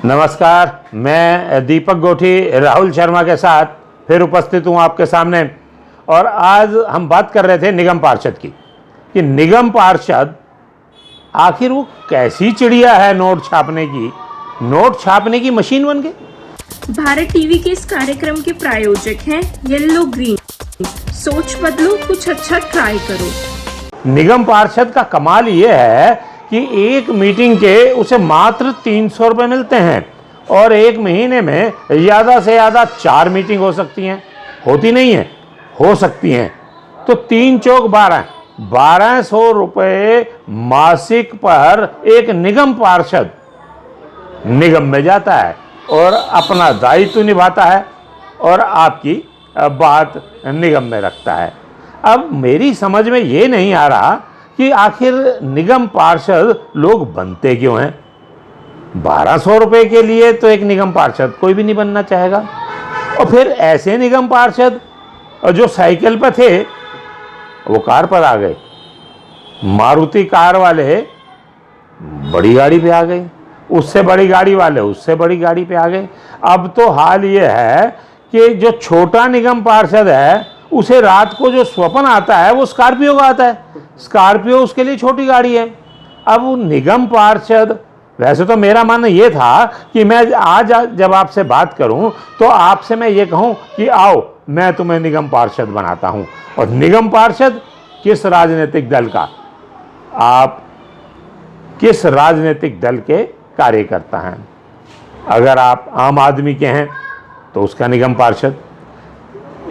नमस्कार, मैं दीपक गोठी राहुल शर्मा के साथ फिर उपस्थित हूँ आपके सामने। और आज हम बात कर रहे थे निगम पार्षद की कि निगम पार्षद आखिर वो कैसी चिड़िया है नोट छापने की मशीन बन गई। भारत टीवी के इस कार्यक्रम के प्रायोजक हैं येलो ग्रीन। सोच बदलो, कुछ अच्छा ट्राई करो। निगम पार्षद का कमाल ये है कि एक मीटिंग के उसे मात्र 300 रुपये मिलते हैं और एक महीने में ज़्यादा से ज़्यादा 4 मीटिंग हो सकती हैं, होती नहीं है, हो सकती हैं। तो 3 चौक 1200 रुपये मासिक पर एक निगम पार्षद निगम में जाता है और अपना दायित्व निभाता है और आपकी बात निगम में रखता है। अब मेरी समझ में ये नहीं आ रहा कि आखिर निगम पार्षद लोग बनते क्यों हैं। 1200 रुपये के लिए तो एक निगम पार्षद कोई भी नहीं बनना चाहेगा। और फिर ऐसे निगम पार्षद जो साइकिल पर थे वो कार पर आ गए, मारुति कार वाले बड़ी गाड़ी पे आ गए, उससे बड़ी गाड़ी वाले उससे बड़ी गाड़ी पे आ गए। अब तो हाल ये है कि जो छोटा निगम पार्षद है उसे रात को जो स्वप्न आता है वो स्कॉर्पियो का आता है। स्कॉर्पियो उसके लिए छोटी गाड़ी है। अब वो निगम पार्षद, वैसे तो मेरा मानना ये था कि मैं आज जब आपसे बात करूं तो आपसे मैं ये कहूं कि आओ मैं तुम्हें निगम पार्षद बनाता हूं। और निगम पार्षद किस राजनीतिक दल का, आप किस राजनीतिक दल के कार्यकर्ता हैं। अगर आप आम आदमी के हैं तो उसका निगम पार्षद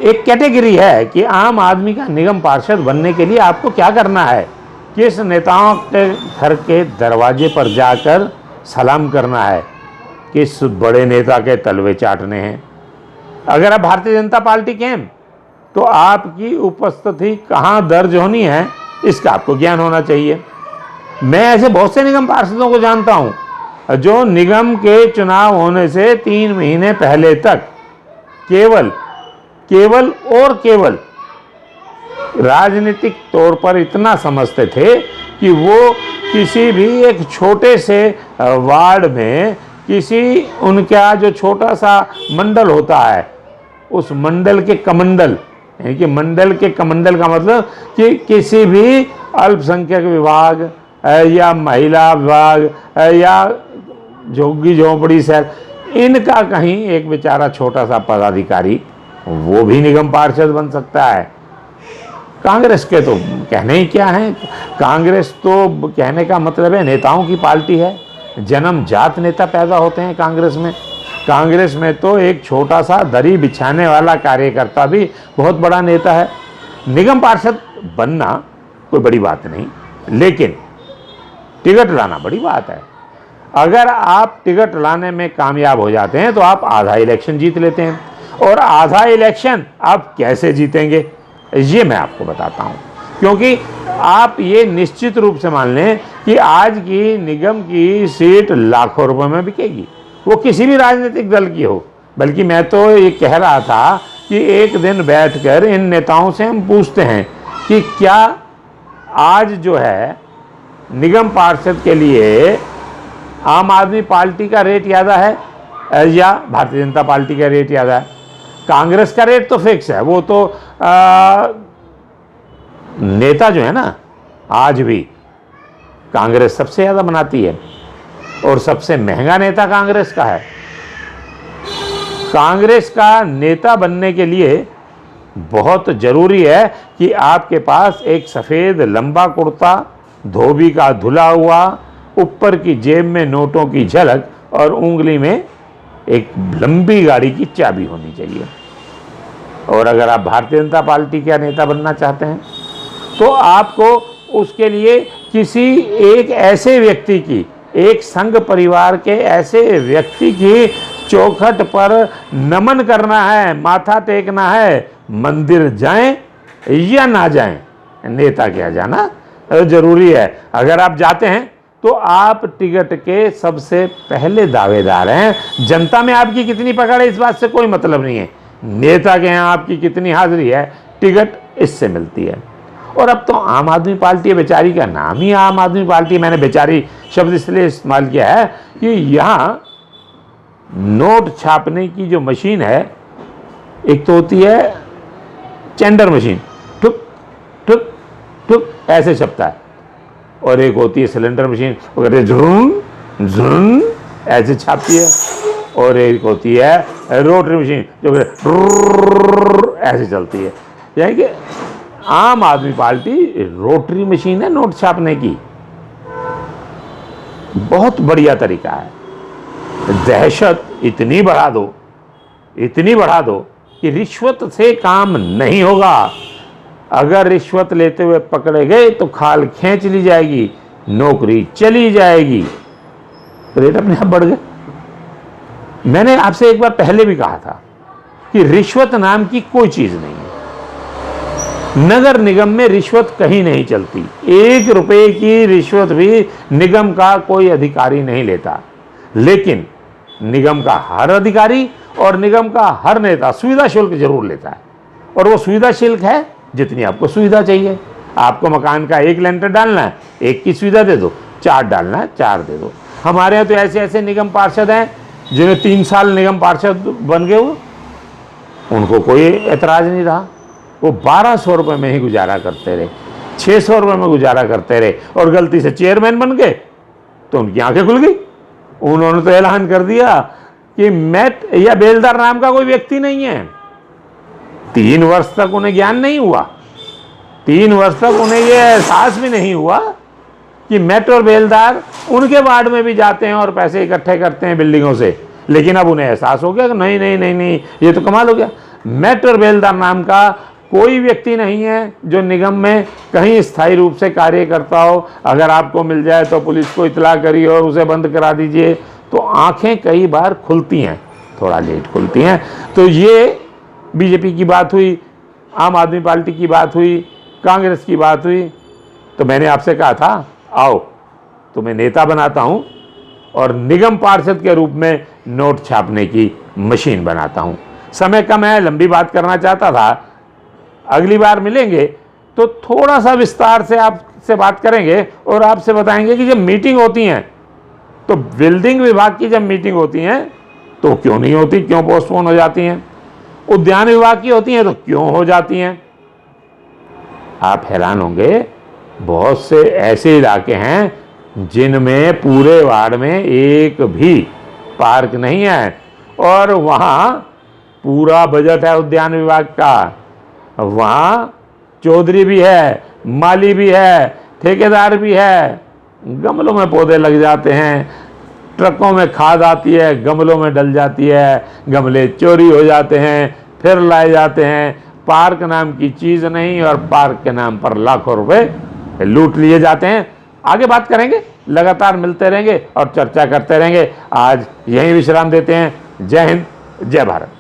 एक कैटेगरी है कि आम आदमी का निगम पार्षद बनने के लिए आपको क्या करना है, किस नेताओं के घर के दरवाजे पर जाकर सलाम करना है, किस बड़े नेता के तलवे चाटने हैं। अगर आप भारतीय जनता पार्टी के हैं तो आपकी उपस्थिति कहाँ दर्ज होनी है इसका आपको ज्ञान होना चाहिए। मैं ऐसे बहुत से निगम पार्षदों को जानता हूँ जो निगम के चुनाव होने से 3 महीने पहले तक केवल राजनीतिक तौर पर इतना समझते थे कि वो किसी भी एक छोटे से वार्ड में किसी उनका जो छोटा सा मंडल होता है उस मंडल के कमंडल, यानी कि मंडल के कमंडल का मतलब कि किसी भी अल्पसंख्यक विभाग या महिला विभाग या झुग्गी झोंपड़ी शहर, इनका कहीं एक बेचारा छोटा सा पदाधिकारी वो भी निगम पार्षद बन सकता है। कांग्रेस के तो कहने ही क्या है, कांग्रेस तो कहने का मतलब है नेताओं की पार्टी है। जन्मजात नेता पैदा होते हैं कांग्रेस में। कांग्रेस में तो एक छोटा सा दरी बिछाने वाला कार्यकर्ता भी बहुत बड़ा नेता है। निगम पार्षद बनना कोई बड़ी बात नहीं, लेकिन टिकट लाना बड़ी बात है। अगर आप टिकट लाने में कामयाब हो जाते हैं तो आप आधा इलेक्शन जीत लेते हैं। और आधा इलेक्शन आप कैसे जीतेंगे ये मैं आपको बताता हूं, क्योंकि आप ये निश्चित रूप से मान लें कि आज की निगम की सीट लाखों रुपए में बिकेगी, वो किसी भी राजनीतिक दल की हो। बल्कि मैं तो ये कह रहा था कि एक दिन बैठकर इन नेताओं से हम पूछते हैं कि क्या आज जो है निगम पार्षद के लिए आम आदमी पार्टी का रेट ज़्यादा है या भारतीय जनता पार्टी का रेट ज़्यादा है। कांग्रेस का रेट तो फिक्स है, वो तो नेता जो है ना, आज भी कांग्रेस सबसे ज़्यादा बनाती है और सबसे महंगा नेता कांग्रेस का है। कांग्रेस का नेता बनने के लिए बहुत ज़रूरी है कि आपके पास एक सफ़ेद लंबा कुर्ता, धोबी का धुला हुआ, ऊपर की जेब में नोटों की झलक और उंगली में एक लंबी गाड़ी की चाबी होनी चाहिए। और अगर आप भारतीय जनता पार्टी का नेता बनना चाहते हैं तो आपको उसके लिए किसी एक ऐसे व्यक्ति की, एक संघ परिवार के ऐसे व्यक्ति की चौखट पर नमन करना है, माथा टेकना है। मंदिर जाएं या ना जाएं, नेता क्या जाना जरूरी है। अगर आप जाते हैं तो आप टिकट के सबसे पहले दावेदार हैं। जनता में आपकी कितनी पकड़ है इस बात से कोई मतलब नहीं है, नेता के यहाँ आपकी कितनी हाजिरी है टिकट इससे मिलती है। और अब तो आम आदमी पार्टी है, बेचारी का नाम ही आम आदमी पार्टी। मैंने बेचारी शब्द इसलिए इस्तेमाल किया है कि यहाँ नोट छापने की जो मशीन है, एक तो होती है चेंडर मशीन, ठुक ठुक ठुक ऐसे छपता है, और एक होती है सिलेंडर मशीन, वो कहते हैं झुन झुन ऐसे छापती है, और एक होती है रोटरी मशीन जो ऐसे चलती है। यानी कि आम आदमी पार्टी रोटरी मशीन है नोट छापने की। बहुत बढ़िया तरीका है। दहशत इतनी बढ़ा दो, इतनी बढ़ा दो कि रिश्वत से काम नहीं होगा। अगर रिश्वत लेते हुए पकड़े गए तो खाल खींच ली जाएगी, नौकरी चली जाएगी, रेट अपने आप बढ़ गए। मैंने आपसे एक बार पहले भी कहा था कि रिश्वत नाम की कोई चीज नहीं है। नगर निगम में रिश्वत कहीं नहीं चलती। 1 रुपए की रिश्वत भी निगम का कोई अधिकारी नहीं लेता, लेकिन निगम का हर अधिकारी और निगम का हर नेता सुविधा शुल्क जरूर लेता है। और वो सुविधा शुल्क है जितनी आपको सुविधा चाहिए। आपको मकान का 1 लेंटर डालना है, 1 की सुविधा दे दो, 4 डालना है 4 दे दो। हमारे यहाँ तो ऐसे ऐसे निगम पार्षद हैं जिन्हें 3 साल निगम पार्षद बन गए हुए, उनको कोई एतराज नहीं रहा। वो 1200 रुपये में ही गुजारा करते रहे, 600 रुपये में गुजारा करते रहे, और गलती से चेयरमैन बन गए तो उनकी आंखें खुल गई। उन्होंने तो ऐलान कर दिया कि मेट या बेलदार नाम का कोई व्यक्ति नहीं है। 3 वर्ष तक उन्हें ज्ञान नहीं हुआ, 3 वर्ष तक उन्हें यह एहसास भी नहीं हुआ कि मेट और बेलदार उनके वार्ड में भी जाते हैं और पैसे इकट्ठे करते हैं बिल्डिंगों से। लेकिन अब उन्हें एहसास हो गया कि नहीं नहीं नहीं नहीं, ये तो कमाल हो गया। मेट और बेलदार नाम का कोई व्यक्ति नहीं है जो निगम में कहीं स्थायी रूप से कार्य करता हो। अगर आपको मिल जाए तो पुलिस को इतला करिए और उसे बंद करा दीजिए। तो आंखें कई बार खुलती हैं, थोड़ा लेट खुलती हैं। तो ये बीजेपी की बात हुई, आम आदमी पार्टी की बात हुई, कांग्रेस की बात हुई। तो मैंने आपसे कहा था आओ तुम्हें नेता बनाता हूं और निगम पार्षद के रूप में नोट छापने की मशीन बनाता हूं। समय कम है, लंबी बात करना चाहता था। अगली बार मिलेंगे तो थोड़ा सा विस्तार से आपसे बात करेंगे और आपसे बताएंगे कि जब मीटिंग होती हैं तो बिल्डिंग विभाग की जब मीटिंग होती हैं तो क्यों नहीं होती, क्यों पोस्टपोन हो जाती हैं। उद्यान विभाग की होती हैं तो क्यों हो जाती हैं। आप हैरान होंगे, बहुत से ऐसे इलाके हैं जिनमें पूरे वार्ड में एक भी पार्क नहीं है और वहाँ पूरा बजट है उद्यान विभाग का। वहाँ चौधरी भी है, माली भी है, ठेकेदार भी है। गमलों में पौधे लग जाते हैं, ट्रकों में खाद आती है, गमलों में डल जाती है, गमले चोरी हो जाते हैं, फिर लाए जाते हैं। पार्क नाम की चीज़ नहीं और पार्क के नाम पर लाखों रुपए लूट लिए जाते हैं। आगे बात करेंगे, लगातार मिलते रहेंगे और चर्चा करते रहेंगे। आज यहीं विश्राम देते हैं। जय हिंद, जय भारत।